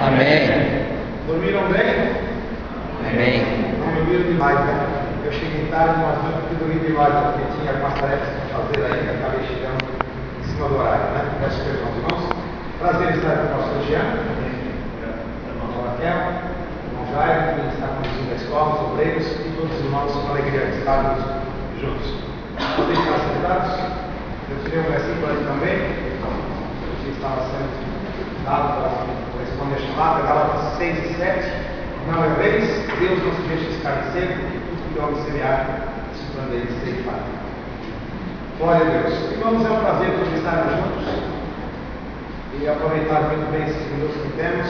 Amém. Dormiram bem? Amém. Não dormiram demais, né? Eu cheguei tarde, mas não porque dormi demais, porque tinha algumas tarefas para fazer ainda, acabei chegando em cima do horário, né? Peço perdão aos irmãos. Prazer estar com o pastor Jean, irmão Raquel, irmão Jair, que está conduzindo a escola, os obreiros e todos os irmãos com alegria de estarmos juntos. Podem estar sentados? Eu tirei um versículo ali também, que estava sendo dado para responder a chamada, Gálatas 6 e 7. Não é vez, Deus não se deixa escarnecer, porque tudo que o homem semear, se plano dele ceifar. Glória a Deus. Irmãos, é um prazer todos estarmos juntos e aproveitar muito bem esses minutos que temos.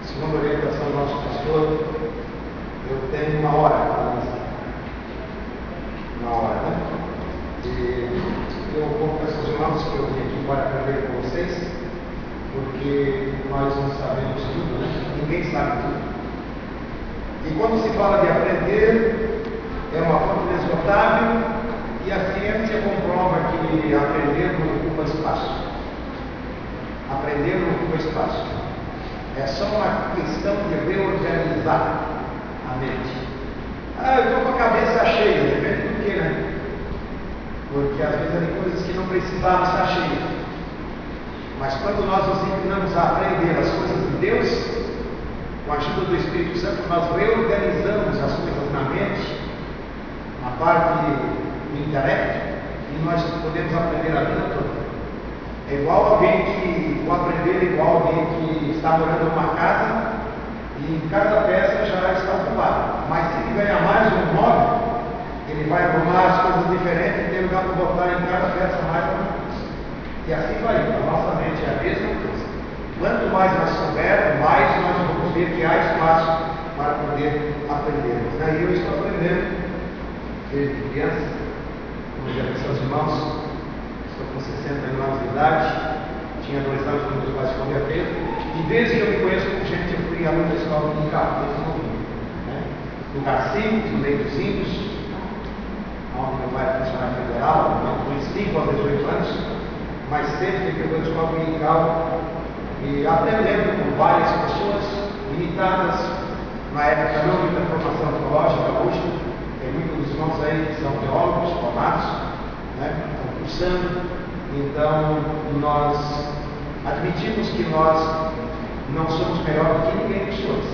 Segundo a orientação do nosso pastor, eu tenho uma hora para lançar. Uma hora, né? E eu vou peço aos irmãos que eu vim aqui para aprender com vocês, porque nós não sabemos tudo, né? Ninguém sabe tudo. E quando se fala de aprender, é uma fonte inesgotável, e a ciência comprova que aprender não ocupa espaço. Aprender não ocupa espaço. É só uma questão de reorganizar a mente. Eu estou com a cabeça cheia, depende do que, né? Porque às vezes tem coisas que não precisamos estar cheias. Mas quando nós nos inclinamos a aprender as coisas de Deus, com a ajuda do Espírito Santo, nós reorganizamos as coisas na mente, na parte do intelecto, e nós podemos aprender a vida toda. É igual alguém que, o aprender é igual alguém que está morando numa casa e cada peça já está ocupada. Mas se ele ganhar mais um móvel, ele vai arrumar as coisas diferentes e tem lugar para botar em cada peça mais uma coisa. E assim vai. A nossa mente é a mesma coisa. Quanto mais nós soubermos, mais nós vamos ver que há espaço para poder aprendermos. Daí eu estou aprendendo, desde criança, como já disse aos irmãos, estou com 60 anos de idade, tinha 2 anos quando meus pais se converteram, e desde que eu me conheço por gente, eu fui aluno da escola dominical, desde novinho, né? Lugar simples, no meio dos índios, onde meu pai era funcionário federal, não fui 5 aos 18 anos, mas sempre que eu fui à escola dominical, e aprendendo com várias pessoas limitadas, na época não muita formação teológica, hoje tem muitos dos irmãos aí que são teólogos formados, né, cursando. Então nós admitimos que nós não somos melhor do que ninguém pessoas.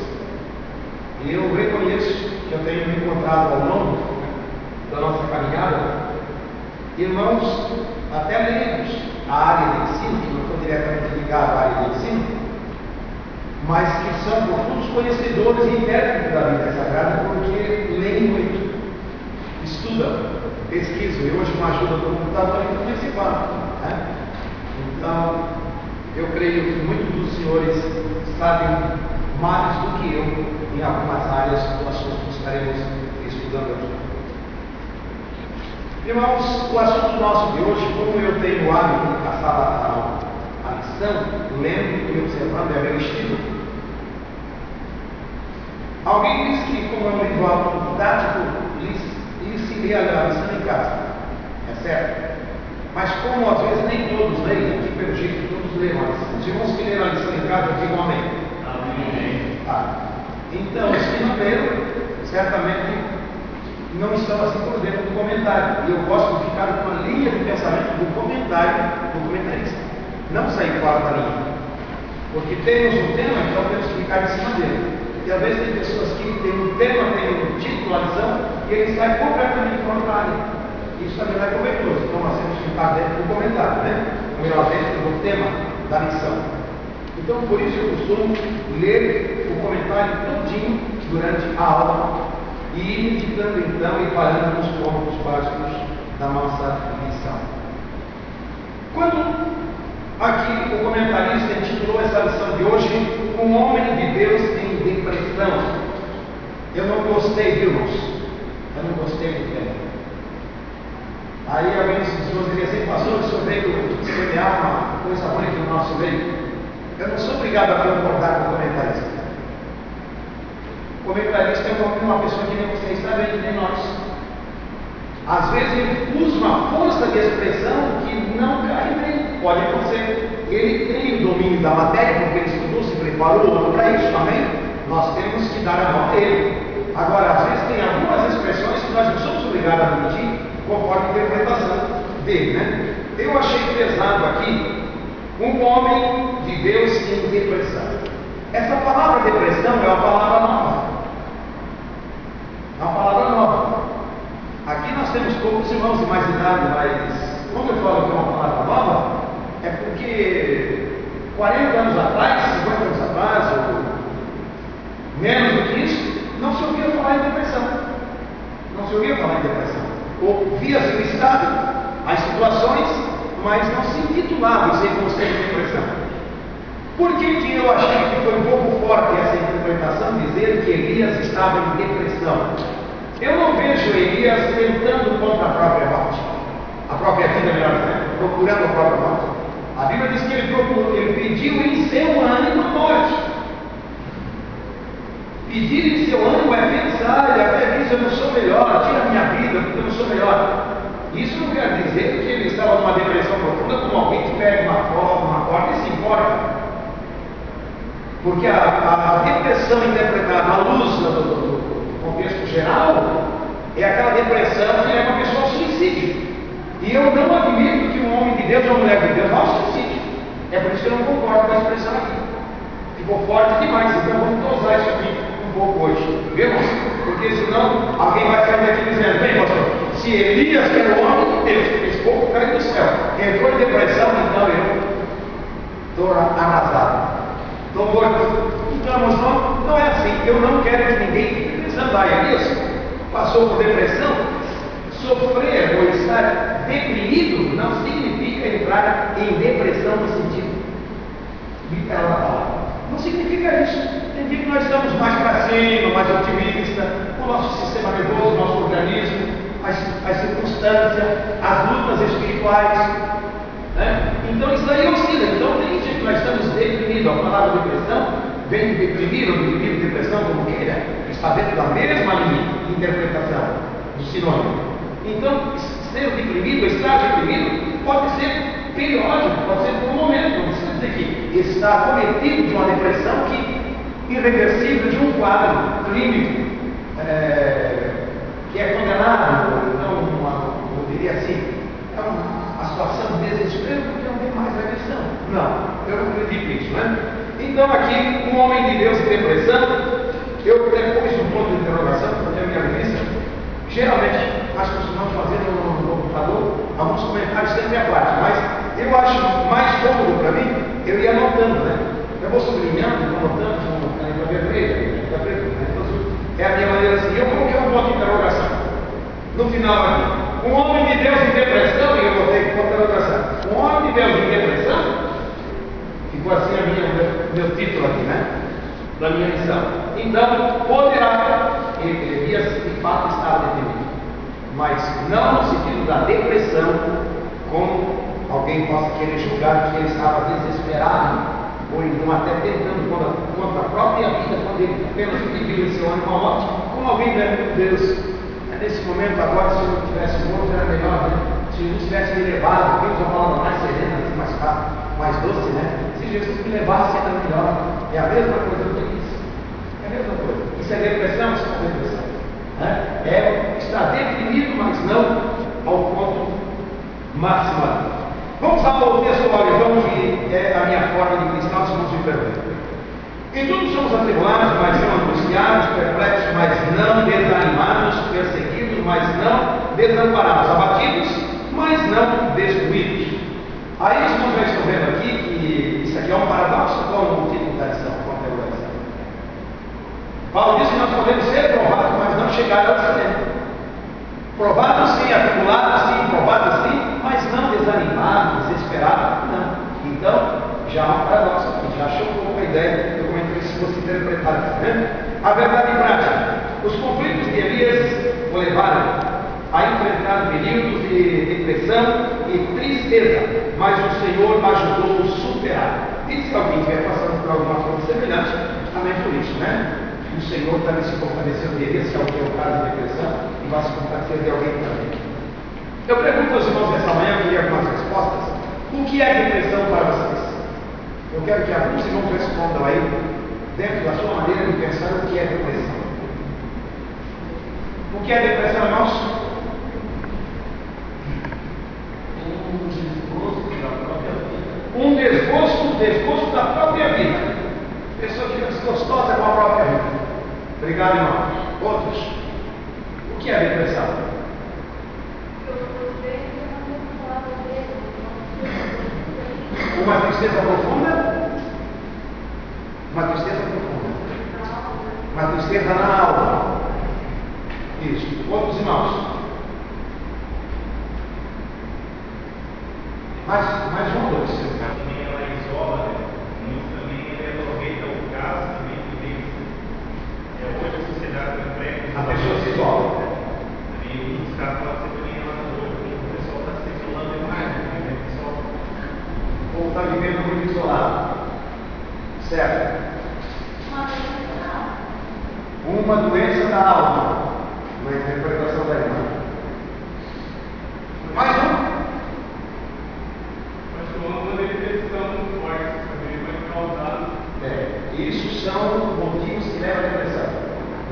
E eu reconheço que eu tenho me encontrado ao longo da nossa caminhada irmãos até leigos à área de ensino, que não estou diretamente ligado à área de ensino, mas que são profundos conhecedores e intérpretes da Bíblia Sagrada, porque leem muito, estudam, pesquisam, e hoje com a ajuda do computador também se fala, né? Então, eu creio que muitos dos senhores sabem mais do que eu em algumas áreas do assunto que estaremos estudando aqui. Irmãos, o assunto nosso de hoje, como eu tenho o hábito de passar a lição, lendo e observando, é meu estilo. Alguém diz que, como é um livro didático, ele se lê a lição em casa, é certo? Mas como às vezes nem todos leem, aqui pelo jeito todos leem a lição. Os irmãos que leram a lição em casa, digam amém. Amém. Então, os que não leram, certamente não estão assim por dentro do comentário. E eu gosto de ficar com a linha de pensamento do comentário do comentarista. Não sair fora da linha. Porque temos um tema, então temos que ficar em cima dele. E às vezes tem pessoas que têm um tema, têm um título, a lição, e ele sai completamente fora da área. Isso também não é proveitoso. Então nós temos que ficar dentro do comentário, né? Ou melhor, dentro do tema da lição. Então por isso eu costumo ler o comentário todinho durante a aula e ir meditando então e parando nos pontos básicos da nossa lição. Quando aqui o comentarista intitulou essa lição de hoje, Um Homem de Deus em Depressão, eu não gostei, viu, irmãos? Eu não gostei do tema. Aí alguém dos senhores diria assim, pastor, o senhor veio semear uma coisa ruim aqui no nosso meio. Eu não sou obrigado a concordar com o comentarista. O comentarista é uma pessoa que nem você está vendo, nem nós. Às vezes ele usa uma força de expressão que não cai bem. Pode acontecer. Ele tem o domínio da matéria, porque ele estudou, se preparou prepara o outro para isso, amém? Nós temos que dar a mão a ele. Agora, às vezes tem algumas expressões que nós não somos obrigados a admitir conforme a interpretação dele, né? Eu achei pesado aqui um homem de Deus em depressão. Essa palavra depressão é uma palavra nova. É uma palavra nova. Aqui nós temos poucos irmãos de mais idade, mas quando eu falo que é uma palavra nova, é porque 40 anos atrás, 50 anos atrás, ou menos do que isso, não se ouvia falar em depressão. Não se ouvia falar em depressão. Ouvia-se o estado, as situações, mas não se intitulava em circunstância de depressão. Por que eu achei que foi um pouco forte essa interpretação, dizer que Elias estava em depressão? Eu não vejo Elias tentando contra a própria morte, a própria vida, melhor dizendo, procurando a própria morte. A Bíblia diz que ele pediu em seu ânimo a morte. Pedir em seu ânimo é pensar, ele até diz: eu não sou melhor, tira a minha vida, porque eu não sou melhor. Isso não quer dizer que ele estava numa depressão profunda, como alguém que pega uma corda e se importa. Porque a depressão interpretada à luz do contexto geral é aquela depressão que leva a pessoa ao suicídio. E eu não admito que um homem de Deus ou uma mulher de Deus vá ao suicídio. É por isso que eu não concordo com a expressão aqui. Ficou forte demais, então vamos dosar isso aqui um pouco hoje. Vemos? Porque senão alguém vai sair daqui dizendo: bem, pastor, se Elias que era o homem de Deus, esse povo caiu do céu, entrou em depressão, então eu estou arrasado. Estou morto. Então, irmãos, não é assim. Eu não quero que ninguém fique pensando: Elias passou por depressão. Sofrer ou estar deprimido não significa entrar em depressão no sentido literal da palavra. Não significa isso. Tem dia que nós estamos mais para cima, mais otimistas, o nosso sistema nervoso, o nosso organismo, as circunstâncias, as lutas espirituais. Né? Então isso daí oscila. Então tem dia que nós estamos deprimidos. A palavra depressão vem de deprimir ou de depressão, como queira, está dentro da mesma linha de interpretação do sinônimo. Então, ser deprimido, estar deprimido, pode ser periódico, pode ser por um momento. Não precisa dizer que está acometido de uma depressão irreversível, de um quadro clínico que é condenado, eu diria assim, é uma situação de desespero porque não tem mais reversão. Não, eu não acredito nisso, né? Então, aqui, um homem de Deus em depressão, eu até pus um ponto de interrogação, porque a minha revista, geralmente, nós costumamos fazer no computador alguns comentários sempre à parte, mas eu acho mais cômodo para mim, eu ia anotando, né? Eu vou sublinhando, anotando com uma caneta vermelha, caneta preta, né? Então, é a minha maneira assim. Eu coloquei um ponto de interrogação no final aqui. Um homem de Deus em depressão, e eu botei ponto de interrogação. Um homem de Deus em depressão, ficou assim meu título aqui, né? Da minha missão. Então, poderá Elias de fato estar deprimido, mas não no sentido da depressão, como alguém possa querer julgar que ele estava desesperado, ou então até tentando contra a própria vida, quando ele apenas pediu em seu ânimo a morte, como alguém deve Deus. Nesse momento agora, se eu não tivesse morto, era melhor, né? Se Jesus tivesse me levado, Deus uma palavra mais serena, mais calma, mais doce, né? Se Jesus me levasse, era melhor. É a mesma coisa que eu disse. É a mesma coisa. Isso é depressão, isso é depressão. Né? É estar deprimido, mas não ao ponto máximo. Vamos ao texto então, que é a minha forma de cristão, se não se pergunta. Em tudo somos atribulados, mas não angustiados, perplexos, mas não desanimados, perseguidos, mas não desamparados, abatidos, mas não destruídos. Aí os irmãos já estão vendo aqui que isso aqui é um paradoxo com o título da lição, com a interrogação. Paulo diz que nós podemos ser provados, mas não chegar ao extremo. Provados sim, atribulados sim, provados sim, mas não desanimados, desesperados, não. Então, já há um paradoxo aqui, já achou um pouco a ideia, eu comentei se fosse interpretado, tá vendo? A verdade prática, os conflitos de Elias o levaram a enfrentar períodos de depressão e tristeza, mas o Senhor ajudou a superar. E se alguém estiver passando por alguma coisa semelhante, também por isso, né? O Senhor também se compadeceu de Elias, se alguém é o caso de depressão, e vai se compadecer de alguém também. Eu pergunto aos irmãos nessa manhã, eu queria algumas respostas. O que é depressão para vocês? Eu quero que alguns irmãos respondam aí, dentro da sua maneira de pensar, o que é depressão. O que é depressão, irmãos? Um desgosto da própria vida. Pessoa que fica desgostosa com a própria vida. Obrigado, irmão. Outros. O que é depressão? Uma tristeza profunda? Uma tristeza profunda. Uma tristeza na alma. Isso. Outros irmãos. Mais um, dois. Também ela isola, muito também ela aproveita o caso também que Deus. Hoje a sociedade emprega. A pessoa se isola. E muitos casos pode ser também ela o pessoal está se isolando demais, né? O pessoal Ou está vivendo muito isolado. Certo? Uma doença da alma. Na interpretação da irmã. Mais um. Isso são motivos que levam à depressão.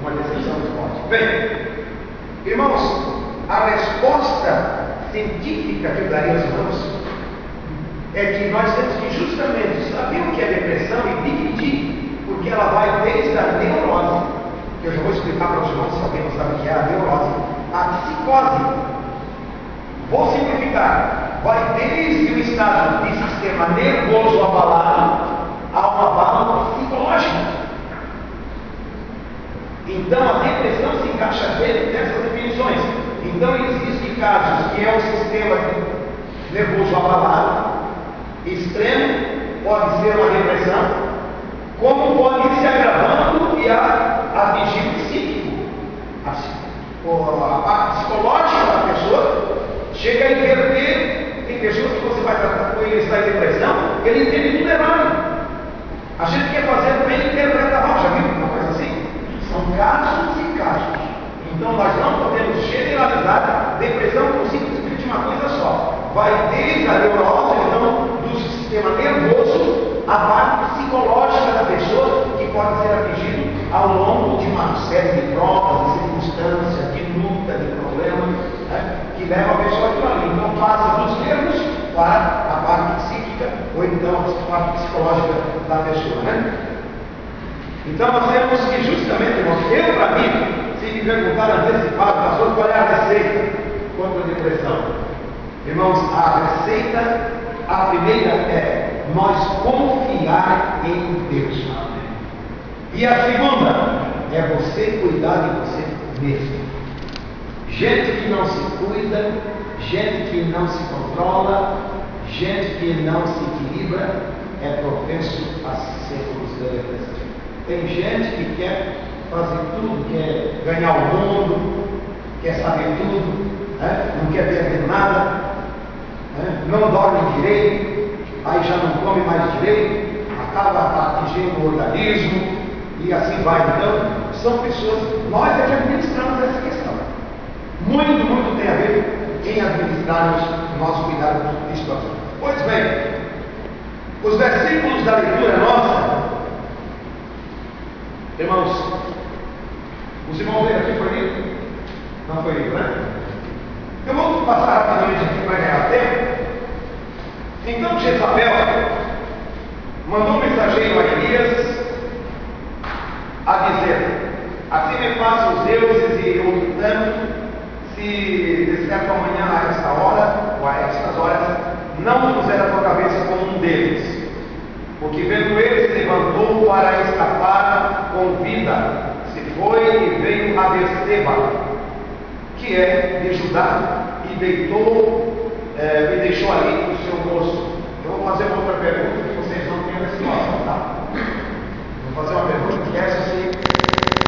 Uma decepção muito forte. Bem, irmãos, a resposta científica que eu daria aos irmãos é que nós temos que justamente saber o que é depressão e dividir, porque ela vai desde a neurose, que eu já vou explicar para os irmãos, se alguém não sabe o que é a neurose, a psicose. Vou simplificar. Vai desde o estado de sistema nervoso abalado a uma abalo psicológica. Então a depressão se encaixa dentro dessas definições. Então existem casos que é o sistema nervoso abalado, extremo, pode ser uma depressão, como pode ir se agravando e atingir o psíquico. A parte psicológica da pessoa chega a inverter. Tem pessoas que você vai tratar com ele, está em depressão, ele entende tudo errado. A gente quer fazer bem e interpreta mal, já viu uma coisa assim? São casos e casos. Então nós não podemos generalizar depressão como simplesmente uma coisa só. Vai desde a neurose, então, do sistema nervoso, a parte psicológica da pessoa, que pode ser atingido ao longo de uma série de provas, de circunstâncias, de luta, de problemas, né, que levam a pessoa aquilo ali. Então passa dos nervos para a parte psíquica, ou então a parte psicológica da pessoa, né? Então nós temos que justamente, irmãos, eu para mim, se me perguntar antecipado, pastor, qual é a receita contra a depressão? Irmãos, a receita, a primeira é nós confiar em Deus. E a segunda é você cuidar de você mesmo. Gente que não se cuida, gente que não se controla, gente que não se equilibra, é propenso a ciclos da depressão. Tem gente que quer fazer tudo, quer ganhar o mundo, quer saber tudo, né? Não quer perder nada, né? Não dorme direito, aí já não come mais direito, acaba atingindo o organismo e assim vai. Então, são pessoas, nós é que administramos essa questão. Muito tem a ver em administrarmos o nosso cuidado de situação. Pois bem, os versículos da leitura nossa, irmãos, os irmãos leram aqui, foi lido? Não foi lido, né? Eu vou passar rapidamente aqui para ganhar tempo. Então Jezabel mandou um mensageiro a Elias a dizer: assim me façam os deuses e eu tanto, se de certo amanhã a esta hora, ou a estas horas, não puser a tua cabeça como um deles. Porque vendo ele se levantou para escapar com vida, se foi e veio a Berseba, que é de Judá, e deitou